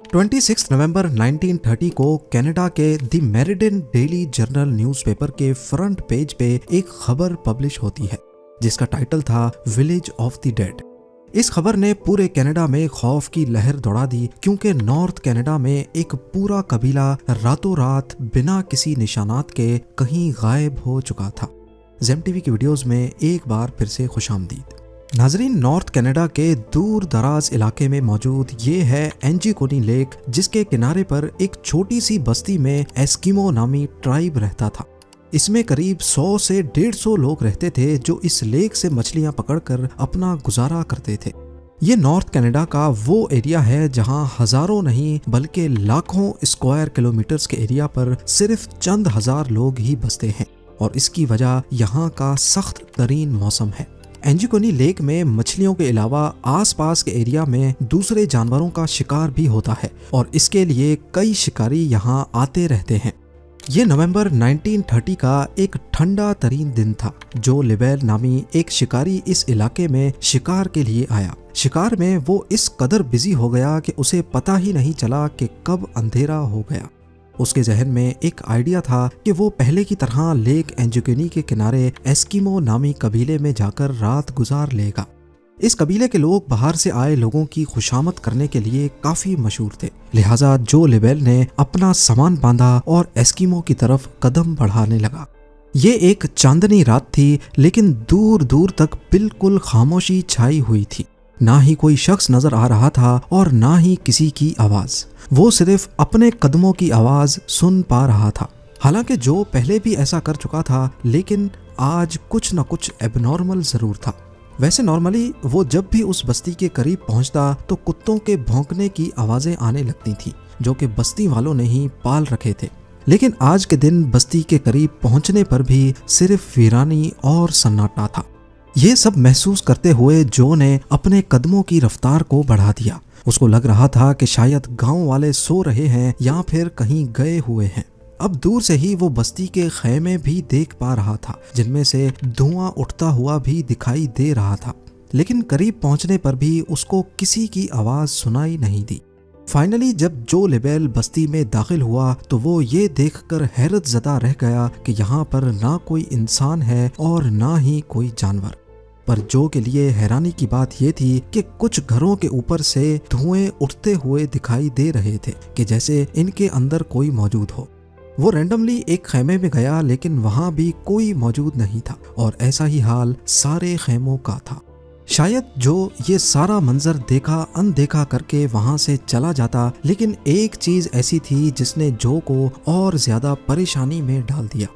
26 नवंबर 1930 को कनाडा के the meridian daily journal newspaper के फ्रंट पेज पे एक खबर पब्लिश होती है जिसका टाइटल था विलेज ऑफ द डेड। इस खबर ने पूरे कनाडा में खौफ की लहर दौड़ा दी क्योंकि नॉर्थ कनाडा में एक पूरा कबीला रातों रात बिना किसी निशानात के कहीं गायब हो चुका था। ज़ेम टीवी की वीडियोस में एक बार फिर से खुशामदीद। नाजरीन, नॉर्थ कनाडा के दूर दराज इलाके में मौजूद ये है एंजिकोनी लेक, जिसके किनारे पर एक छोटी सी बस्ती में एस्किमो नामी ट्राइब रहता था। इसमें करीब 100 से 150 लोग रहते थे जो इस लेक से मछलियां पकड़कर अपना गुजारा करते थे। ये नॉर्थ कनाडा का वो एरिया है जहां हजारों नहीं बल्कि लाखों स्क्वायर किलोमीटर्स के एरिया पर सिर्फ चंद हजार लोग ही बसते हैं और इसकी वजह यहाँ का सख्त तरीन मौसम है। एंजिकोनी लेक में मछलियों के अलावा आसपास के एरिया में दूसरे जानवरों का शिकार भी होता है और इसके लिए कई शिकारी यहाँ आते रहते हैं। ये नवंबर 1930 का एक ठंडा तरीन दिन था। जो लिबेल नामी एक शिकारी इस इलाके में शिकार के लिए आया। शिकार में वो इस कदर बिजी हो गया कि उसे पता ही नहीं चला कि कब अंधेरा हो गया। उसके जहन में एक आइडिया था कि वो पहले की तरह लेक एंजिकोनी के किनारे एस्किमो नामी कबीले में जाकर रात गुजार लेगा। इस कबीले के लोग बाहर से आए लोगों की खुशामद करने के लिए काफी मशहूर थे, लिहाजा जो लिबेल ने अपना सामान बांधा और एस्किमो की तरफ कदम बढ़ाने लगा। ये एक चांदनी रात थी, लेकिन दूर दूर तक बिल्कुल खामोशी छाई हुई थी। ना ही कोई शख्स नजर आ रहा था और ना ही किसी की आवाज। वो सिर्फ अपने कदमों की आवाज सुन पा रहा था। हालांकि जो पहले भी ऐसा कर चुका था, लेकिन आज कुछ न कुछ एबनॉर्मल जरूर था। वैसे नॉर्मली वो जब भी उस बस्ती के करीब पहुंचता तो कुत्तों के भौंकने की आवाजें आने लगती थी, जो कि बस्ती वालों ने ही पाल रखे थे। लेकिन आज के दिन बस्ती के करीब पहुंचने पर भी सिर्फ वीरानी और सन्नाटा था। ये सब महसूस करते हुए जो ने अपने कदमों की रफ्तार को बढ़ा दिया। उसको लग रहा था कि शायद गांव वाले सो रहे हैं या फिर कहीं गए हुए हैं। अब दूर से ही वो बस्ती के खैमे भी देख पा रहा था, जिनमें से धुआं उठता हुआ भी दिखाई दे रहा था। लेकिन करीब पहुंचने पर भी उसको किसी की आवाज सुनाई नहीं दी। फाइनली जब जो लिबेल बस्ती में दाखिल हुआ तो वो ये देखकर हैरत ज़दा रह गया कि यहाँ पर ना कोई इंसान है और ना ही कोई जानवर। पर जो के लिए हैरानी की बात यह थी कि कुछ घरों के ऊपर से धुएं उठते हुए दिखाई दे रहे थे कि जैसे इनके अंदर कोई मौजूद हो। वो रैंडमली एक खैमे में गया, लेकिन वहां भी कोई मौजूद नहीं था और ऐसा ही हाल सारे खैमों का था। शायद जो ये सारा मंजर देखा अनदेखा करके वहां से चला जाता, लेकिन एक चीज ऐसी थी जिसने जो को और ज्यादा परेशानी में डाल दिया।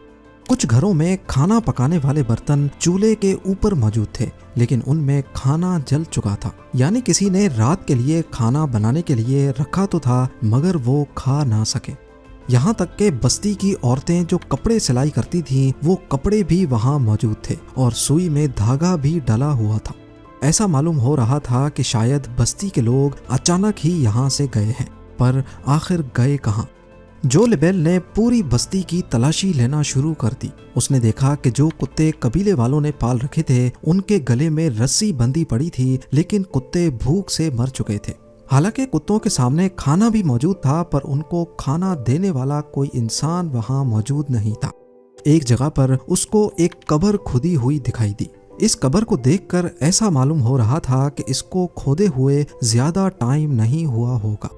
कुछ घरों में खाना पकाने वाले बर्तन चूल्हे के ऊपर मौजूद थे, लेकिन उनमें खाना जल चुका था। यानी किसी ने रात के लिए खाना बनाने के लिए रखा तो था, मगर वो खा ना सके। यहाँ तक के बस्ती की औरतें जो कपड़े सिलाई करती थीं, वो कपड़े भी वहाँ मौजूद थे और सुई में धागा भी डला हुआ था। ऐसा मालूम हो रहा था कि शायद बस्ती के लोग अचानक ही यहाँ से गए हैं, पर आखिर गए कहाँ? जो लिबेल ने पूरी बस्ती की तलाशी लेना शुरू कर दी। उसने देखा कि जो कुत्ते कबीले वालों ने पाल रखे थे, उनके गले में रस्सी बंधी पड़ी थी, लेकिन कुत्ते भूख से मर चुके थे। हालांकि कुत्तों के सामने खाना भी मौजूद था, पर उनको खाना देने वाला कोई इंसान वहां मौजूद नहीं था। एक जगह पर उसको एक कब्र खुदी हुई दिखाई दी। इस कब्र को देखकर ऐसा मालूम हो रहा था कि इसको खोदे हुए ज्यादा टाइम नहीं हुआ होगा।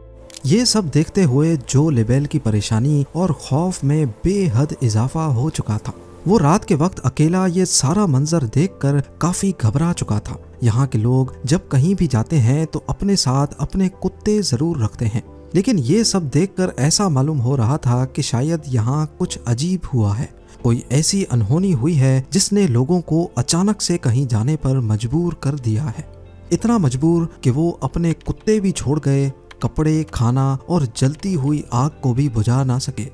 ये सब देखते हुए जो लिबेल की परेशानी और खौफ में बेहद इजाफा हो चुका था। वो रात के वक्त अकेला ये सारा मंजर देखकर काफी घबरा चुका था। यहाँ के लोग जब कहीं भी जाते हैं तो अपने साथ अपने कुत्ते जरूर रखते हैं, लेकिन ये सब देखकर ऐसा मालूम हो रहा था कि शायद यहाँ कुछ अजीब हुआ है। कोई ऐसी अनहोनी हुई है जिसने लोगों को अचानक से कहीं जाने पर मजबूर कर दिया है। इतना मजबूर कि वो अपने कुत्ते भी छोड़ गए, कपड़े, खाना और जलती हुई आग को भी बुझा ना सके।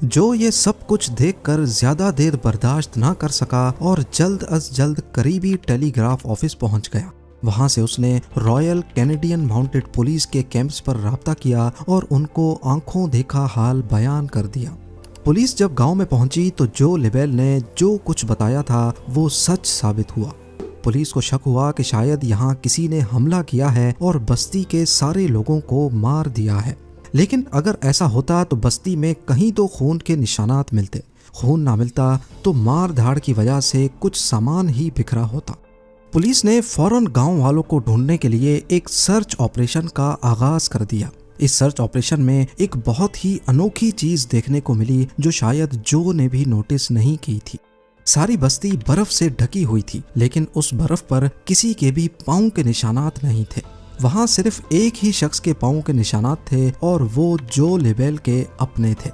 जो ये सब कुछ देखकर ज्यादा देर बर्दाश्त ना कर सका और जल्द अज जल्द करीबी टेलीग्राफ ऑफिस पहुंच गया। वहां से उसने रॉयल कैनेडियन माउंटेड पुलिस के कैंप्स पर राब्ता किया और उनको आंखों देखा हाल बयान कर दिया। पुलिस जब गांव में पहुंची तो जो लिबेल ने जो कुछ बताया था वो सच साबित हुआ। पुलिस को शक हुआ कि शायद यहाँ किसी ने हमला किया है और बस्ती के सारे लोगों को मार दिया है। लेकिन अगर ऐसा होता तो बस्ती में कहीं तो खून के निशानात मिलते। खून ना मिलता तो मार धाड़ की वजह से कुछ सामान ही बिखरा होता। पुलिस ने फौरन गांव वालों को ढूंढने के लिए एक सर्च ऑपरेशन का आगाज कर दिया। इस सर्च ऑपरेशन में एक बहुत ही अनोखी चीज देखने को मिली जो शायद जो ने भी नोटिस नहीं की थी। सारी बस्ती बर्फ से ढकी हुई थी, लेकिन उस बर्फ पर किसी के भी पांव के निशानात नहीं थे। वहां सिर्फ एक ही शख्स के पांव के निशानात थे और वो जो लेबेल के अपने थे।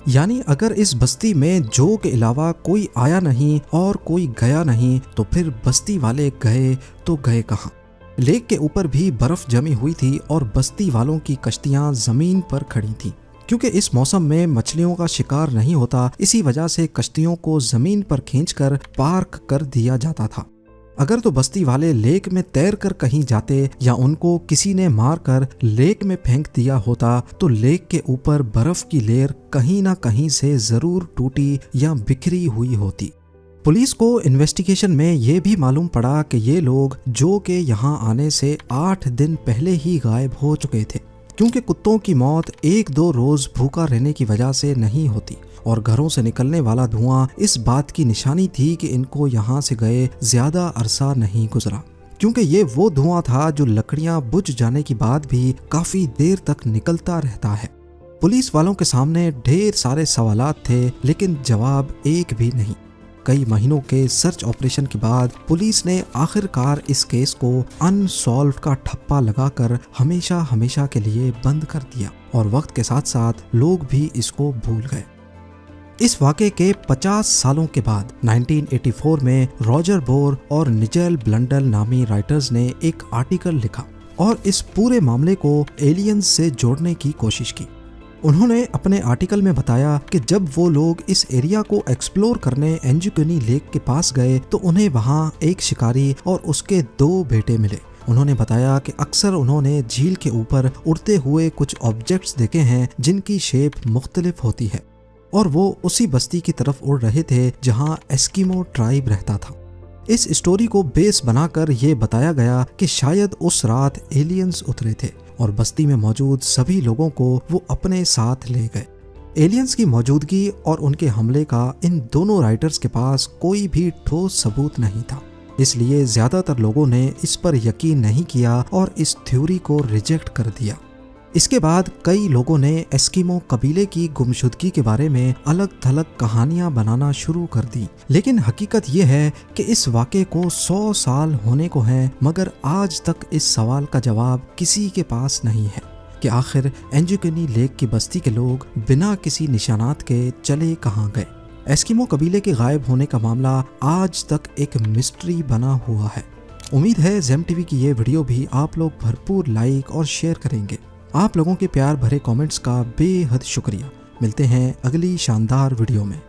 यानी अगर इस बस्ती में जो के अलावा कोई आया नहीं और कोई गया नहीं तो फिर बस्ती वाले गए तो गए कहाँ। लेक के ऊपर भी बर्फ जमी हुई थी और बस्ती वालों की कश्तियां जमीन पर खड़ी थी। क्योंकि इस मौसम में मछलियों का शिकार नहीं होता, इसी वजह से कश्तियों को जमीन पर खींचकर पार्क कर दिया जाता था। अगर तो बस्ती वाले लेक में तैर कर कहीं जाते या उनको किसी ने मारकर लेक में फेंक दिया होता तो लेक के ऊपर बर्फ की लेयर कहीं ना कहीं से जरूर टूटी या बिखरी हुई होती। पुलिस को इन्वेस्टिगेशन में ये भी मालूम पड़ा कि ये लोग जो के यहाँ आने से 8 दिन पहले ही गायब हो चुके थे, क्योंकि कुत्तों की मौत 1-2 रोज भूखा रहने की वजह से नहीं होती और घरों से निकलने वाला धुआं इस बात की निशानी थी कि इनको यहाँ से गए ज्यादा अरसा नहीं गुजरा, क्योंकि ये वो धुआं था जो लकड़ियां बुझ जाने के बाद भी काफी देर तक निकलता रहता है। पुलिस वालों के सामने ढेर सारे सवालात थे, लेकिन जवाब एक भी नहीं। कई महीनों के सर्च ऑपरेशन के बाद पुलिस ने आखिरकार इस केस को अनसॉल्व का ठप्पा लगाकर हमेशा हमेशा के लिए बंद कर दिया और वक्त के साथ साथ लोग भी इसको भूल गए। इस वाक़े के 50 सालों के बाद 1984 में रॉजर बोर और निजेल ब्लंडल नामी राइटर्स ने एक आर्टिकल लिखा और इस पूरे मामले को एलियंस से जोड़ने की कोशिश की। उन्होंने अपने आर्टिकल में बताया कि जब वो लोग इस एरिया को एक्सप्लोर करने एंजुकनी लेक के पास गए तो उन्हें वहाँ एक शिकारी और उसके 2 बेटे मिले। उन्होंने बताया कि अक्सर उन्होंने झील के ऊपर उड़ते हुए कुछ ऑब्जेक्ट्स देखे हैं जिनकी शेप मुख्तलिफ होती है और वो उसी बस्ती की तरफ उड़ रहे थे जहाँ एस्किमो ट्राइब रहता था। इस स्टोरी को बेस बनाकर ये बताया गया कि शायद उस रात एलियंस उतरे थे और बस्ती में मौजूद सभी लोगों को वो अपने साथ ले गए। एलियंस की मौजूदगी और उनके हमले का इन दोनों राइटर्स के पास कोई भी ठोस सबूत नहीं था, इसलिए ज्यादातर लोगों ने इस पर यकीन नहीं किया और इस थ्योरी को रिजेक्ट कर दिया। इसके बाद कई लोगों ने एस्किमो कबीले की गुमशुदगी के बारे में अलग थलग कहानियां बनाना शुरू कर दी, लेकिन हकीकत ये है कि इस वाक़े को 100 साल होने को हैं, मगर आज तक इस सवाल का जवाब किसी के पास नहीं है कि आखिर एंजुकनी लेक की बस्ती के लोग बिना किसी निशानात के चले कहाँ गए। एस्किमो कबीले के गायब होने का मामला आज तक एक मिस्ट्री बना हुआ है। उम्मीद है जेम टीवी की ये वीडियो भी आप लोग भरपूर लाइक और शेयर करेंगे। आप लोगों के प्यार भरे कमेंट्स का बेहद शुक्रिया। मिलते हैं अगली शानदार वीडियो में।